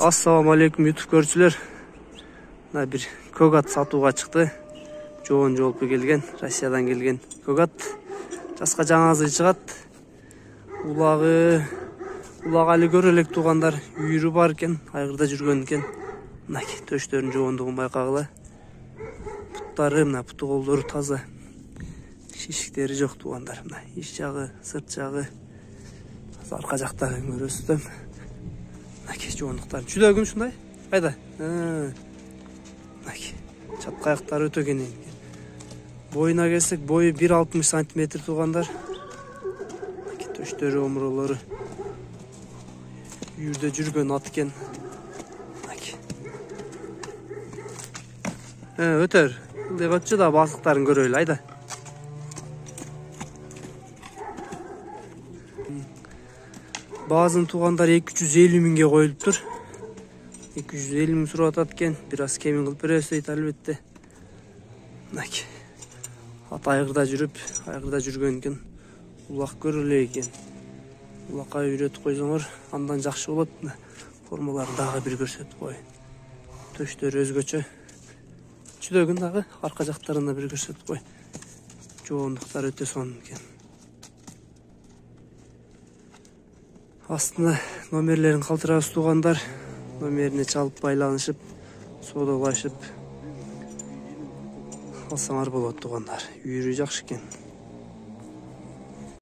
Assalamu alaikum YouTube көрүүчүлөр. Мына бир көк ат сатууга чыкты. Жоон жолпу келген, Россиядан келген көк ат. Жаска жаңа азый чыгат. Улагы али көрө элек туугандар, үйүрү бар экен, айгырда жүргөн экен. Мына төштөрүнүн жоондугун байкагыла. Буттары, мына буту колдору таза. Шишиктери жок туугандар. Мына ич жагы, сырт жагы. Арка жакта көрөсүздөр. Жоонуктар жүдөгүн ушундай. Кайда? Чапка аяктары өтө кең. Боюна келсек, бою 1,60 см туугандар. Төштөрү, омуролору. Үйүрдө жүргөн ат экен. Өтөр. Мындай өтчү да басыктарын көрөлү, айда. Баазын туугандар 250 миңге коюлуптур. 250 миң сурап атат экен. Бир аз кемин кылып беребиз дейт албетте. Ат айгырда жүргөн экен. Улак көрөлү экен. Улакка үйрөтүп койсоңор, андан жакшы болот. Формаларын дагы бир көрсөтүп коеюн. Төштөрү өзгөчө. Жүдөгүн дагы арка жактарында бир көрсөтүп кой. Жоондуктар өтө сонун экен. Астына номерлерин калтырабыз туугандар. Номерине чалып байланышып, соодалашып алсаңар болот туугандар. Үйүрү жакшы экен.